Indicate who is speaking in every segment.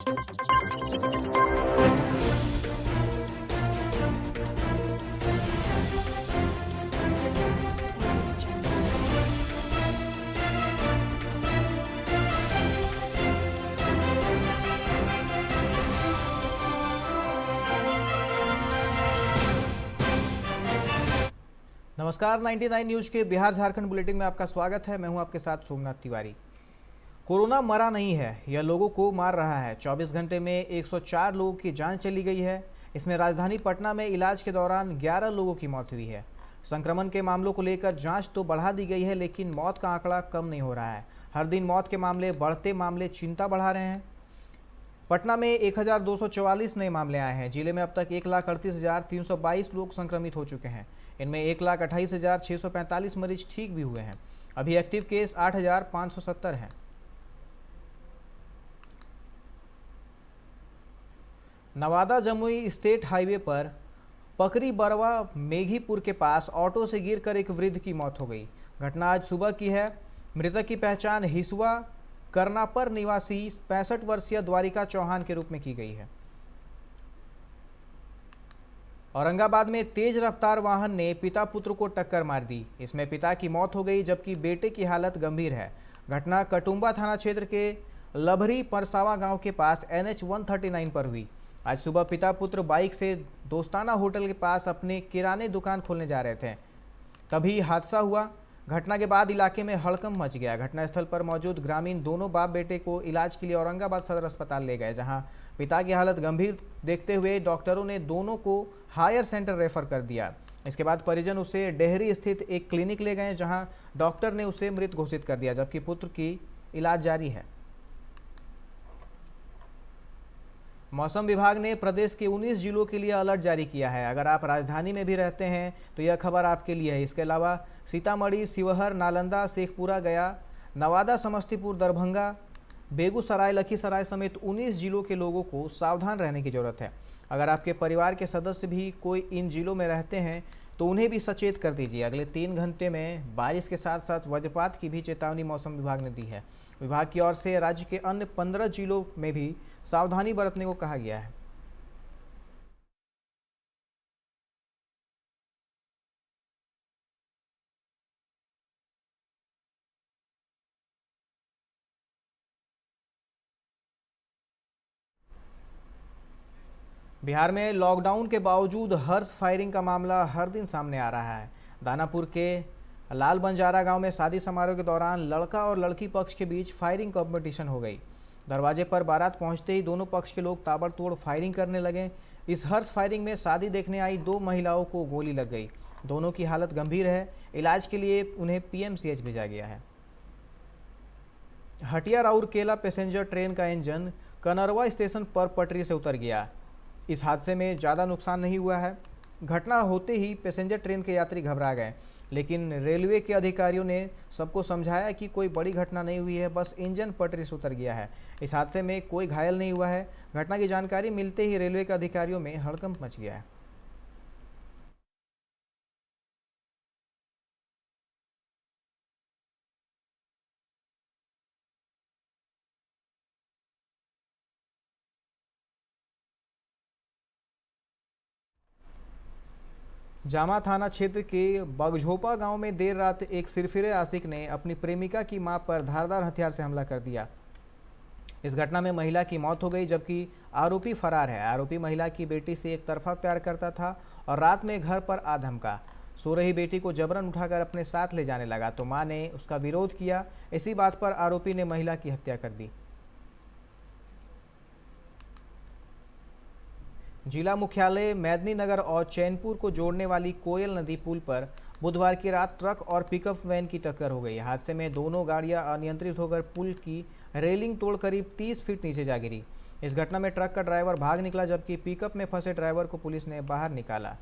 Speaker 1: नमस्कार, 99 न्यूज के बिहार झारखंड बुलेटिन में आपका स्वागत है। मैं हूं आपके साथ सोमनाथ तिवारी। कोरोना मरा नहीं है, यह लोगों को मार रहा है। 24 घंटे में 104 लोगों की जान चली गई है। इसमें राजधानी पटना में इलाज के दौरान 11 लोगों की मौत हुई है। संक्रमण के मामलों को लेकर जांच तो बढ़ा दी गई है, लेकिन मौत का आंकड़ा कम नहीं हो रहा है। हर दिन मौत के मामले बढ़ते मामले चिंता बढ़ा रहे हैं। पटना में 1244 नए मामले आए हैं। जिले में अब तक 1,38,322 लोग संक्रमित हो चुके हैं। इनमें 1,28,645 मरीज ठीक भी हुए हैं। अभी एक्टिव केस 8,570 हैं। नवादा जमुई स्टेट हाईवे पर पकरी बरवा मेघीपुर के पास ऑटो से गिरकर एक वृद्ध की मौत हो गई। घटना आज सुबह की है। मृतक की पहचान हिसुआ करनापर निवासी 65 वर्षीय द्वारिका चौहान के रूप में की गई है। औरंगाबाद में तेज रफ्तार वाहन ने पिता पुत्र को टक्कर मार दी। इसमें पिता की मौत हो गई, जबकि बेटे की हालत गंभीर है। घटना कटुंबा थाना क्षेत्र के लभरी परसावा गांव के पास NH 139 पर हुई। आज सुबह पिता पुत्र बाइक से दोस्ताना होटल के पास अपने किराने दुकान खोलने जा रहे थे, तभी हादसा हुआ। घटना के बाद इलाके में हड़कंप मच गया। घटनास्थल पर मौजूद ग्रामीण दोनों बाप बेटे को इलाज के लिए औरंगाबाद सदर अस्पताल ले गए, जहां पिता की हालत गंभीर देखते हुए डॉक्टरों ने दोनों को हायर सेंटर रेफर कर दिया। इसके बाद परिजन उसे डेहरी स्थित एक क्लिनिक ले गए, जहां डॉक्टर ने उसे मृत घोषित कर दिया, जबकि पुत्र की इलाज जारी है। मौसम विभाग ने प्रदेश के 19 जिलों के लिए अलर्ट जारी किया है। अगर आप राजधानी में भी रहते हैं तो यह खबर आपके लिए है। इसके अलावा सीतामढ़ी, शिवहर, नालंदा, शेखपुरा, गया, नवादा, समस्तीपुर, दरभंगा, बेगूसराय, लखीसराय समेत 19 जिलों के लोगों को सावधान रहने की जरूरत है। अगर आपके परिवार के सदस्य भी कोई इन जिलों में रहते हैं तो उन्हें भी सचेत कर दीजिए। अगले 3 घंटे में बारिश के साथ साथ वज्रपात की भी चेतावनी मौसम विभाग ने दी है। विभाग की ओर से राज्य के अन्य 15 जिलों में भी सावधानी बरतने को कहा गया है। बिहार में लॉकडाउन के बावजूद हर्ष फायरिंग का मामला हर दिन सामने आ रहा है। दानापुर के लाल बंजारा गांव में शादी समारोह के दौरान लड़का और लड़की पक्ष के बीच फायरिंग कंपटीशन हो गई। दरवाजे पर बारात पहुंचते ही दोनों पक्ष के लोग ताबड़तोड़ फायरिंग करने लगे। इस हर्ष फायरिंग में शादी देखने आई 2 महिलाओं को गोली लग गई। दोनों की हालत गंभीर है। इलाज के लिए उन्हें PMCH भेजा गया है। हटिया राउरकेला पैसेंजर ट्रेन का इंजन कनरवा स्टेशन पर पटरी से उतर गया। इस हादसे में ज़्यादा नुकसान नहीं हुआ है। घटना होते ही पैसेंजर ट्रेन के यात्री घबरा गए, लेकिन रेलवे के अधिकारियों ने सबको समझाया कि कोई बड़ी घटना नहीं हुई है, बस इंजन पटरी से उतर गया है। इस हादसे में कोई घायल नहीं हुआ है। घटना की जानकारी मिलते ही रेलवे के अधिकारियों में हड़कंप मच गया है। जामा थाना क्षेत्र के बगझोपा गांव में देर रात एक सिरफिरे आशिक ने अपनी प्रेमिका की मां पर धारदार हथियार से हमला कर दिया। इस घटना में महिला की मौत हो गई, जबकि आरोपी फरार है। आरोपी महिला की बेटी से एक तरफा प्यार करता था और रात में घर पर आ धमका। सो रही बेटी को जबरन उठाकर अपने साथ ले जाने लगा तो मां ने उसका विरोध किया। इसी बात पर आरोपी ने महिला की हत्या कर दी। जिला मुख्यालय मेदिनीनगर और चैनपुर को जोड़ने वाली कोयल नदी पुल पर बुधवार की रात ट्रक और पिकअप वैन की टक्कर हो गई। हादसे में दोनों गाड़ियां अनियंत्रित होकर पुल की रेलिंग तोड़ करीब 30 फीट नीचे जा गिरी। इस घटना में ट्रक का ड्राइवर भाग निकला, जबकि पिकअप में फंसे ड्राइवर को पुलिस ने बाहर निकाला।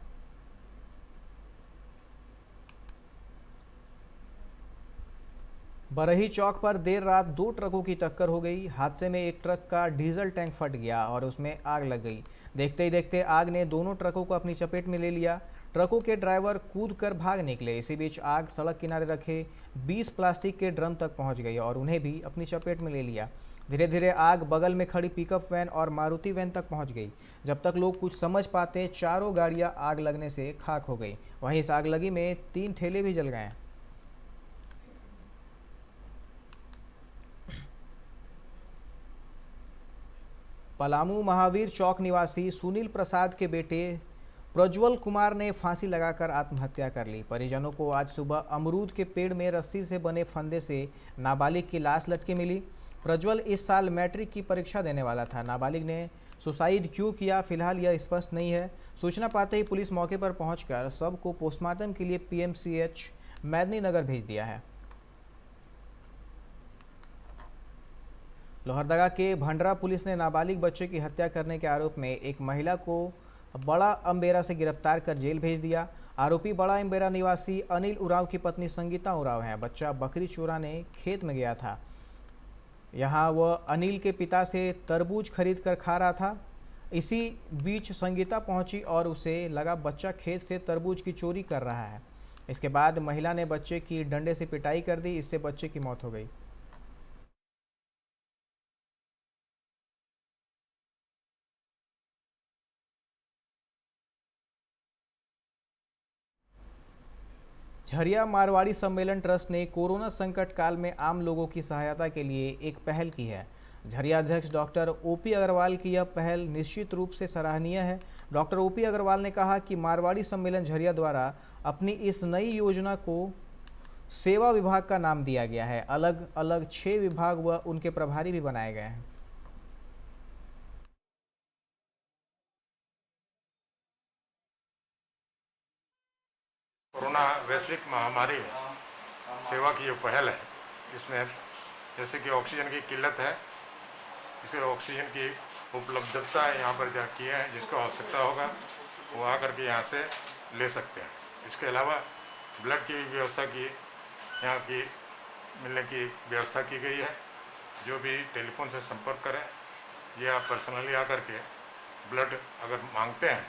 Speaker 1: बरही चौक पर देर रात 2 ट्रकों की टक्कर हो गई। हादसे में एक ट्रक का डीजल टैंक फट गया और उसमें आग लग गई। देखते ही देखते आग ने दोनों ट्रकों को अपनी चपेट में ले लिया। ट्रकों के ड्राइवर कूदकर भाग निकले। इसी बीच आग सड़क किनारे रखे 20 प्लास्टिक के ड्रम तक पहुंच गई और उन्हें भी अपनी चपेट में ले लिया। धीरे धीरे आग बगल में खड़ी पिकअप वैन और मारुति वैन तक पहुंच गई। जब तक लोग कुछ समझ पाते चारों गाड़ियां आग लगने से खाक हो गई। वहीं इस आगलगी में 3 ठेले भी जल गए। पलामू महावीर चौक निवासी सुनील प्रसाद के बेटे प्रज्वल कुमार ने फांसी लगाकर आत्महत्या कर ली। परिजनों को आज सुबह अमरूद के पेड़ में रस्सी से बने फंदे से नाबालिग की लाश लटकी मिली। प्रज्वल इस साल मैट्रिक की परीक्षा देने वाला था। नाबालिग ने सुसाइड क्यों किया, फिलहाल यह स्पष्ट नहीं है। सूचना पाते ही पुलिस मौके पर पहुंचकर शव को पोस्टमार्टम के लिए पीएमसीएच मेदिनीनगर भेज दिया है। लोहरदगा के भंडरा पुलिस ने नाबालिग बच्चे की हत्या करने के आरोप में एक महिला को बड़ा अम्बेरा से गिरफ्तार कर जेल भेज दिया। आरोपी बड़ा अम्बेरा निवासी अनिल उरांव की पत्नी संगीता उरांव है। बच्चा बकरी चुराने खेत में गया था। यहां वह अनिल के पिता से तरबूज खरीद कर खा रहा था। इसी बीच संगीता पहुंची और उसे लगा बच्चा खेत से तरबूज की चोरी कर रहा है। इसके बाद महिला ने बच्चे की डंडे से पिटाई कर दी। इससे बच्चे की मौत हो गई। झरिया मारवाड़ी सम्मेलन ट्रस्ट ने कोरोना संकट काल में आम लोगों की सहायता के लिए एक पहल की है। झरिया अध्यक्ष डॉक्टर ओपी अग्रवाल की यह पहल निश्चित रूप से सराहनीय है। डॉक्टर ओपी अग्रवाल ने कहा कि मारवाड़ी सम्मेलन झरिया द्वारा अपनी इस नई योजना को सेवा विभाग का नाम दिया गया है। अलग अलग 6 विभाग व उनके प्रभारी भी बनाए गए हैं।
Speaker 2: कोरोना वैश्विक महामारी में सेवा की जो पहल है, इसमें जैसे कि ऑक्सीजन की किल्लत है, इसे ऑक्सीजन की उपलब्धता यहाँ पर जो किए हैं, जिसको आवश्यकता होगा वो आकर के यहाँ से ले सकते हैं। इसके अलावा ब्लड की भी व्यवस्था की यहाँ की मिलने की व्यवस्था की गई है। जो भी टेलीफोन से संपर्क करें या पर्सनली आकर के ब्लड अगर मांगते हैं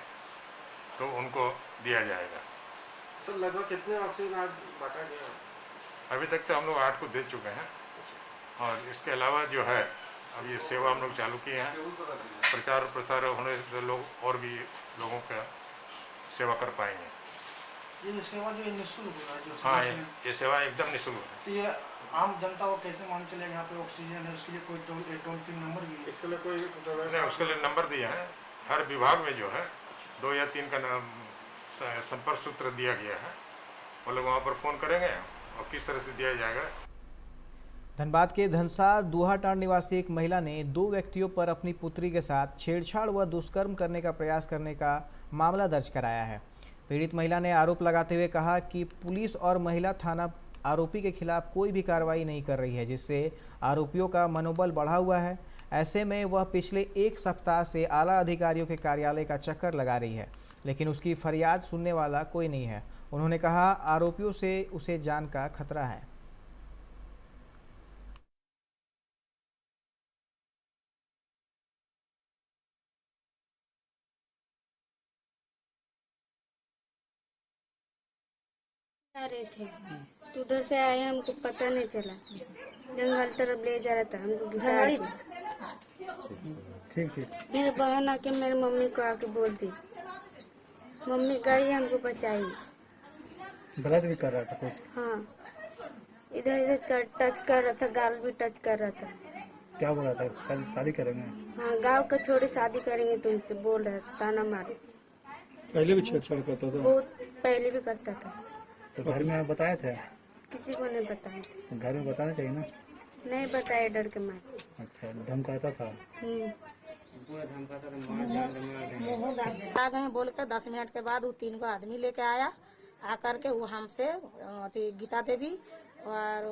Speaker 2: तो उनको दिया जाएगा।
Speaker 3: सर लगभग कितने ऑक्सीजन आज बांटा गया?
Speaker 2: अभी तक तो हम लोग 8 को दे चुके हैं और इसके अलावा जो है अब ये सेवा हम लोग चालू किए हैं। प्रचार प्रसार होने से लोग और भी लोगों का सेवा कर पाएंगे।
Speaker 3: ये सेवा जो निःशुल्क है, जो
Speaker 2: हाँ, ये सेवा एकदम निःशुल्क है।
Speaker 3: तो ये आम जनता को कैसे मान चलेगा? यहाँ पे ऑक्सीजन है, उसके लिए कोई टोल फ्री नंबर भी है? इसके लिए कोई
Speaker 2: नहीं, उसके लिए नंबर दिया है। हर विभाग में जो है 2 या 3 का संपर्क सूत्र दिया गया है। वो लोग वहाँ पर फ़ोन करेंगे और किस तरह से दिया जाएगा।
Speaker 1: धनबाद के धनसार दूहाटांड निवासी एक महिला ने 2 व्यक्तियों पर अपनी पुत्री के साथ छेड़छाड़ व दुष्कर्म करने का प्रयास करने का मामला दर्ज कराया है। पीड़ित महिला ने आरोप लगाते हुए कहा कि पुलिस और महिला थाना आरोपी के खिलाफ कोई भी कार्रवाई नहीं कर रही है, जिससे आरोपियों का मनोबल बढ़ा हुआ है। ऐसे में वह पिछले 1 सप्ताह से आला अधिकारियों के कार्यालय का चक्कर लगा रही है, लेकिन उसकी फरियाद सुनने वाला कोई नहीं है। उन्होंने कहा आरोपियों से उसे जान का खतरा है।
Speaker 4: आ रहे थे तो उधर से आए, हमको पता नहीं चला। जंगल तरफ ले जा रहा था, हमको घिसा के।
Speaker 3: ठीक है।
Speaker 4: मेरे बहन आके मेरी मम्मी को आके बोल दी, मम्मी गई हमको बचाई।
Speaker 3: गलत भी कर रहा था कुछ?
Speaker 4: हाँ, इधर इधर टच कर रहा था, गाल भी टच कर रहा था।
Speaker 3: क्या बोला था? कल शादी करेंगे?
Speaker 4: हाँ, गाँव का छोड़ी शादी करेंगे तुमसे बोल रहा था, ताना मारे।
Speaker 3: पहले भी छेड़छाड़ करता था?
Speaker 4: बहुत पहले भी करता था।
Speaker 3: तो घर में बताया था?
Speaker 4: किसी को नहीं बताया था।
Speaker 3: घर में बताना चाहिए ना?
Speaker 4: नहीं बताया, डर के मारे।
Speaker 3: अच्छा, धमकाता था?
Speaker 5: आ गए बोल के 10 मिनट के बाद वो 3 को आदमी लेके आया। आकर के वो हमसे गीता देवी और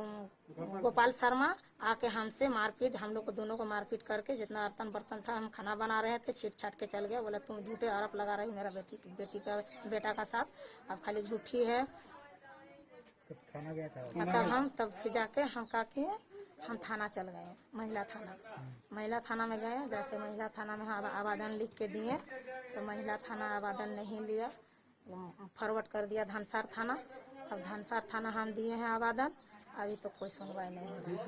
Speaker 5: गोपाल शर्मा आके हमसे मारपीट, हम लोग को दोनों को मारपीट करके जितना बर्तन बर्तन था, हम खाना बना रहे थे, छीट छाट के चल गया। बोला तुम झूठे आरोप लगा रही मेरा बेटा का साथ, अब खाली झूठी है।
Speaker 3: थाना गया था?
Speaker 5: तब फिर जाके हम का किए, हम थाना चल गए, महिला थाना में गए। जाके महिला थाना में आवेदन लिख के दिए तो महिला थाना आवेदन नहीं लिया। फॉरवर्ड कर दिया धनसार थाना। अब धनसार थाना हम दिए हैं आवेदन, अभी तो कोई सुनवाई नहीं हो रही है।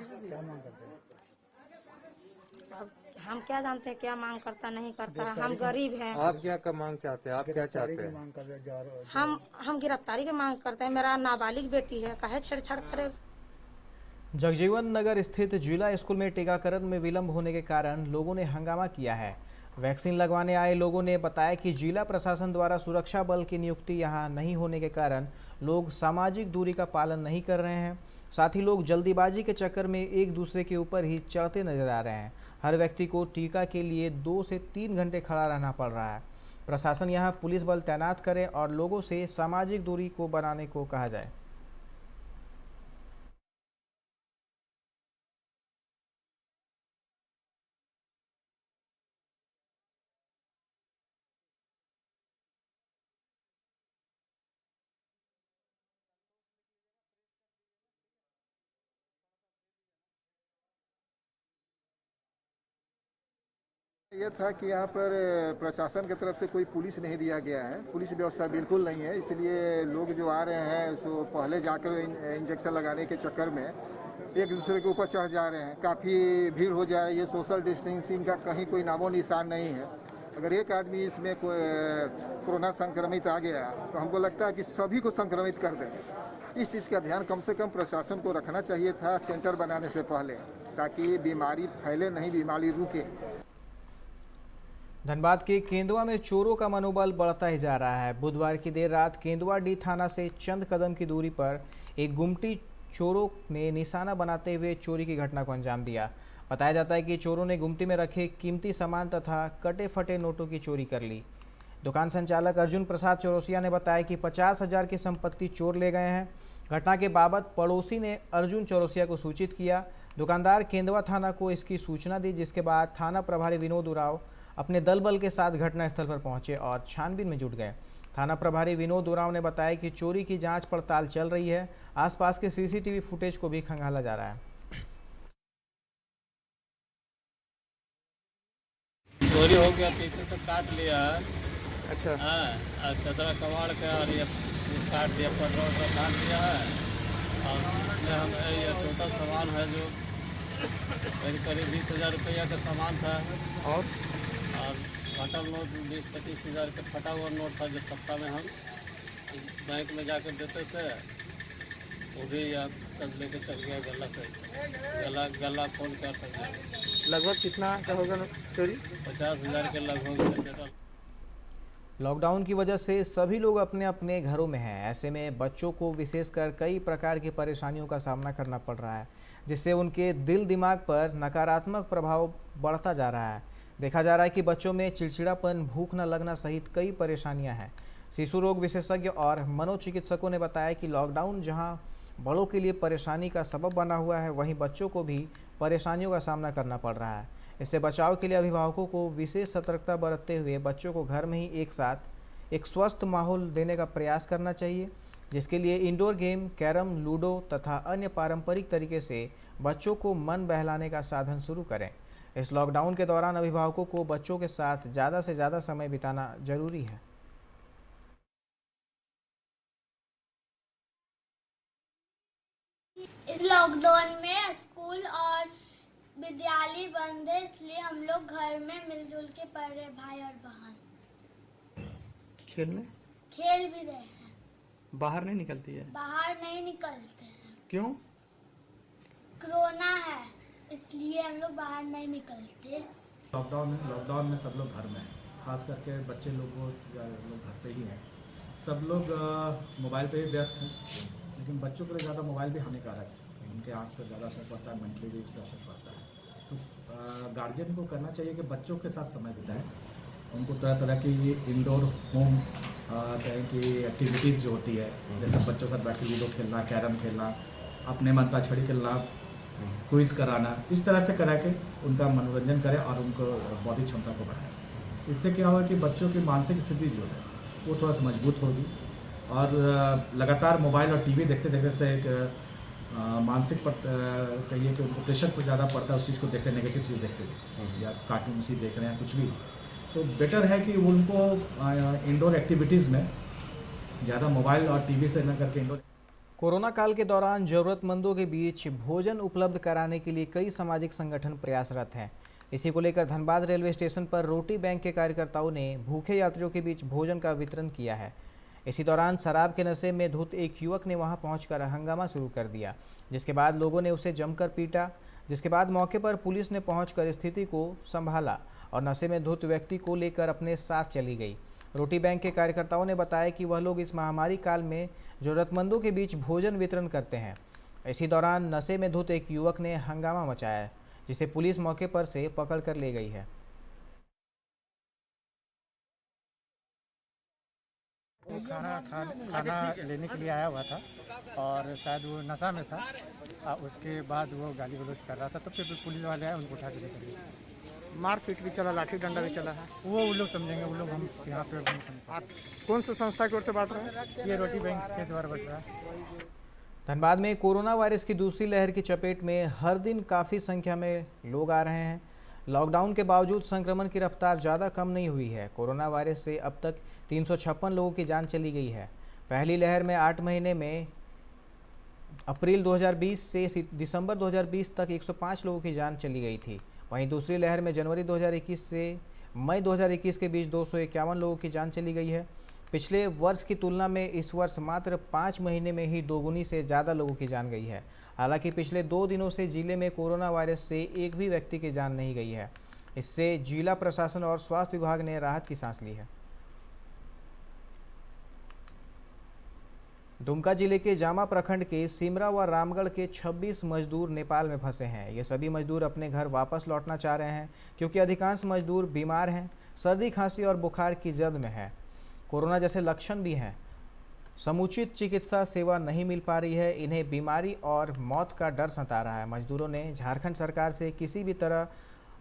Speaker 5: अब हम क्या जानते हैं क्या मांग करता नहीं करता, हम गरीब हैं।
Speaker 6: आप क्या मांग चाहते हैं? आप क्या चाहते हैं?
Speaker 5: हम गिरफ्तारी की मांग करते हैं। मेरा नाबालिग बेटी है, काहे छेड़छाड़ करे।
Speaker 1: जगजीवन नगर स्थित जिला स्कूल में टीकाकरण में विलंब होने के कारण लोगों ने हंगामा किया है। वैक्सीन लगवाने आए लोगों ने बताया कि जिला प्रशासन द्वारा सुरक्षा बल की नियुक्ति यहां नहीं होने के कारण लोग सामाजिक दूरी का पालन नहीं कर रहे हैं। साथ ही लोग जल्दीबाजी के चक्कर में एक दूसरे के ऊपर ही चढ़ते नजर आ रहे हैं। हर व्यक्ति को टीका के लिए 2 से 3 घंटे खड़ा रहना पड़ रहा है। प्रशासन यहां पुलिस बल तैनात करे और लोगों से सामाजिक दूरी को बनाने को कहा जाए।
Speaker 7: ये था कि यहाँ पर प्रशासन की तरफ से कोई पुलिस नहीं दिया गया है, पुलिस व्यवस्था बिल्कुल नहीं है, इसलिए लोग जो आ रहे हैं सो पहले जाकर इंजेक्शन लगाने के चक्कर में एक दूसरे के ऊपर चढ़ जा रहे हैं। काफ़ी भीड़ हो जा रही है। सोशल डिस्टेंसिंग का कहीं कोई नामो निशान नहीं है। अगर एक आदमी इसमें कोरोना संक्रमित आ गया तो हमको लगता है कि सभी को संक्रमित कर देंगे। इस चीज़ का ध्यान कम से कम प्रशासन को रखना चाहिए था सेंटर बनाने से पहले, ताकि बीमारी फैले नहीं, बीमारी रुके।
Speaker 1: धनबाद के केंदुआ में चोरों का मनोबल बढ़ता ही जा रहा है। बुधवार की देर रात केंदुआ डी थाना से चंद कदम की दूरी पर एक गुमटी चोरों ने निशाना बनाते हुए चोरी की घटना को अंजाम दिया। बताया जाता है कि चोरों ने गुमटी में रखे कीमती सामान तथा कटे फटे नोटों की चोरी कर ली। दुकान संचालक अर्जुन प्रसाद चौरसिया ने बताया कि 50,000 की संपत्ति चोर ले गए हैं। घटना के बाबत पड़ोसी ने अर्जुन चौरसिया को सूचित किया। दुकानदार केंदुआ थाना को इसकी सूचना दी, जिसके बाद थाना प्रभारी विनोद उरांव अपने दल बल के साथ घटनास्थल पर पहुंचे और छानबीन में जुट गए। थाना प्रभारी विनोद उरांव ने बताया कि चोरी की जांच पड़ताल चल रही है। आसपास के सीसीटीवी फुटेज को भी खंगाला जा रहा है।
Speaker 8: चोरी हो गया, पीछे से काट लिया।
Speaker 6: अच्छा।
Speaker 8: हाँ, चदरा कबाड़ का और ये काट दिया, पेट्रोल का काट दिया है। और हम ये टोटल सामान है जो करीब 20,000 रुपया का सामान था। और फटा नोट 20-25 हज़ार का फटा हुआ नोट था, जो सप्ताह में हम बैंक में जाकर देते थे, वो भी याद सब लेके चल गया। गला से गला खोल कर सकते।
Speaker 6: लगभग कितना का होगा चोरी?
Speaker 8: 50,000 के लगभग।
Speaker 1: लॉकडाउन की वजह से सभी लोग अपने अपने घरों में हैं। ऐसे में बच्चों को विशेषकर कई प्रकार की परेशानियों का सामना करना पड़ रहा है, जिससे उनके दिल दिमाग पर नकारात्मक प्रभाव बढ़ता जा रहा है। देखा जा रहा है कि बच्चों में चिड़चिड़ापन, भूख न लगना सहित कई परेशानियां हैं। शिशु रोग विशेषज्ञ और मनोचिकित्सकों ने बताया कि लॉकडाउन जहां बड़ों के लिए परेशानी का सबब बना हुआ है, वहीं बच्चों को भी परेशानियों का सामना करना पड़ रहा है। इससे बचाव के लिए अभिभावकों को विशेष सतर्कता बरतते हुए बच्चों को घर में ही एक साथ एक स्वस्थ माहौल देने का प्रयास करना चाहिए, जिसके लिए इंडोर गेम, कैरम, लूडो तथा अन्य पारंपरिक तरीके से बच्चों को मन बहलाने का साधन शुरू करें। इस लॉकडाउन के दौरान अभिभावकों को बच्चों के साथ ज़्यादा से ज़्यादा समय बिताना जरूरी है।
Speaker 9: इस लॉकडाउन में स्कूल और विद्यालय बंद है, इसलिए हम लोग घर में मिलजुल के पढ़ रहे, भाई और बहन। खेल भी रहे हैं।
Speaker 6: बाहर नहीं निकलती है?
Speaker 9: बाहर नहीं निकलते हैं।
Speaker 6: क्यों?
Speaker 9: कोरोना है, इसलिए हम लोग बाहर नहीं निकलते।
Speaker 10: लॉकडाउन में सब लोग घर में हैं, खास करके बच्चे लोग घर पे ही हैं। सब लोग मोबाइल पे ही व्यस्त हैं, लेकिन बच्चों के लिए ज़्यादा मोबाइल भी हानिकारक है। उनके आँख पर ज़्यादा असर पड़ता है, मेंटली भी इस पर असर पड़ता है। तो गार्जियन को करना चाहिए कि बच्चों के साथ समय बिताएं, उनको तरह तरह की इंडोर होम कहें कि एक्टिविटीज़ जो होती है, जैसे बच्चों के साथ बैठ के लूडो खेलना, कैरम खेलना, अपने मन अंताक्षरी खेलना, क्विज कराना, इस तरह से करा के उनका मनोरंजन करें और उनको बौद्धिक क्षमता को बढ़ाएं। इससे क्या होगा कि बच्चों की मानसिक स्थिति जो है वो थोड़ा सा मजबूत होगी। और लगातार मोबाइल और टीवी देखते देखते से एक मानसिक पर कहिए कि उनको प्रेशर पर ज़्यादा पड़ता है, उस चीज़ को देख रहे, नेगेटिव चीज़ देखते हुए, या कार्टून सी देख रहे हैं कुछ भी, तो बेटर है कि उनको इंडोर एक्टिविटीज़ में ज़्यादा मोबाइल और टीवी से न करके इंडोर।
Speaker 1: कोरोना काल के दौरान जरूरतमंदों के बीच भोजन उपलब्ध कराने के लिए कई सामाजिक संगठन प्रयासरत हैं। इसी को लेकर धनबाद रेलवे स्टेशन पर रोटी बैंक के कार्यकर्ताओं ने भूखे यात्रियों के बीच भोजन का वितरण किया है। इसी दौरान शराब के नशे में धुत एक युवक ने वहां पहुंचकर हंगामा शुरू कर दिया, जिसके बाद लोगों ने उसे जमकर पीटा, जिसके बाद मौके पर पुलिस ने पहुंचकर स्थिति को संभाला और नशे में धुत व्यक्ति को लेकर अपने साथ चली गई। रोटी बैंक के कार्यकर्ताओं ने बताया कि वह लोग इस महामारी काल में जरूरतमंदों के बीच भोजन वितरण करते हैं। इसी दौरान नशे में धुत एक युवक ने हंगामा मचाया, जिसे पुलिस मौके पर से पकड़ कर ले गई है।
Speaker 3: खाना लेने के लिए आया हुआ था और शायद वो नशा में था। उसके बाद वो गाली गलौज कर रहा था, तो फिर पुलिस वाले आए, उनको उठा के लेकर गए। मारपीट भी चला, लाठी डंडा भी चला है। वो लोग समझेंगे, वो लोग हम यहाँ पे। आप कौन सी संस्था की ओर से बांट रहे हैं? ये रोटी बैंक के द्वारा बांट रहा है।
Speaker 1: धनबाद में कोरोना वायरस की दूसरी लहर की चपेट में हर दिन काफ़ी संख्या में लोग आ रहे हैं। लॉकडाउन के बावजूद संक्रमण की रफ्तार ज़्यादा कम नहीं हुई है। कोरोना वायरस से अब तक 356 लोगों की जान चली गई है। पहली लहर में 8 महीने में अप्रैल 2020 से दिसंबर 2020 तक 105 लोगों की जान चली गई थी। वहीं दूसरी लहर में जनवरी 2021 से मई 2021 के बीच 251 लोगों की जान चली गई है। पिछले वर्ष की तुलना में इस वर्ष मात्र 5 महीने में ही दोगुनी से ज़्यादा लोगों की जान गई है। हालांकि पिछले 2 दिनों से जिले में कोरोना वायरस से एक भी व्यक्ति की जान नहीं गई है। इससे जिला प्रशासन और स्वास्थ्य विभाग ने राहत की सांस ली है। दुमका जिले के जामा प्रखंड के सिमरा व रामगढ़ के 26 मजदूर नेपाल में फंसे हैं। ये सभी मजदूर अपने घर वापस लौटना चाह रहे हैं, क्योंकि अधिकांश मजदूर बीमार हैं, सर्दी खांसी और बुखार की जद में है। कोरोना जैसे लक्षण भी हैं। समुचित चिकित्सा सेवा नहीं मिल पा रही है। इन्हें बीमारी और मौत का डर सता रहा है। मजदूरों ने झारखंड सरकार से किसी भी तरह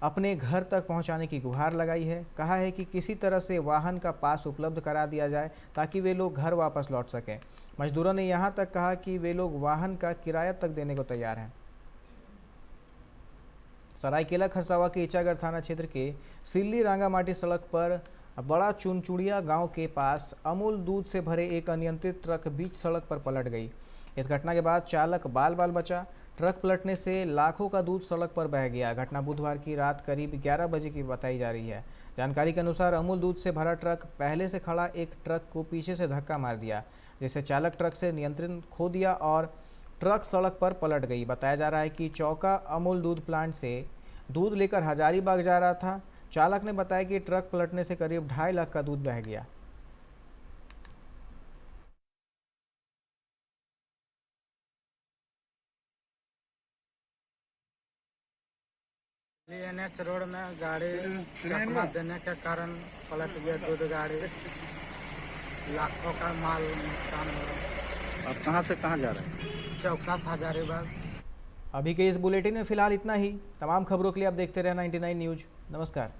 Speaker 1: अपने घर तक पहुंचाने की गुहार लगाई है। कहा है कि किसी तरह से वाहन का पास उपलब्ध करा दिया जाए ताकि वे लोग घर वापस लौट सकें। मजदूरों ने यहां तक कहा कि वे लोग वाहन का किराया तक देने को तैयार हैं। सरायकेला खरसावा के ईचागढ़ थाना क्षेत्र के सिल्ली रांगामाटी सड़क पर बड़ा चुनचुड़िया गांव के पास अमूल दूध से भरे एक अनियंत्रित ट्रक बीच सड़क पर पलट गई। इस घटना के बाद चालक बाल बाल बचा। ट्रक पलटने से लाखों का दूध सड़क पर बह गया। घटना बुधवार की रात करीब 11 बजे की बताई जा रही है। जानकारी के अनुसार अमूल दूध से भरा ट्रक पहले से खड़ा एक ट्रक को पीछे से धक्का मार दिया, जिससे चालक ट्रक से नियंत्रण खो दिया और ट्रक सड़क पर पलट गई। बताया जा रहा है कि चौका अमूल दूध प्लांट से दूध लेकर हजारीबाग जा रहा था। चालक ने बताया कि ट्रक पलटने से करीब 2.5 लाख का दूध बह गया।
Speaker 3: एनएच रोड में गाड़ी चकमा देने के कारण पलट गया दूध गाड़ी। लाखों का माल नुकसान हो रहा है।
Speaker 6: आप कहाँ से कहाँ जा रहे हैं?
Speaker 3: चौका से हजारीबाग।
Speaker 1: अभी के इस बुलेटिन में फिलहाल इतना ही। तमाम खबरों के लिए आप देखते रहे 99 न्यूज। नमस्कार।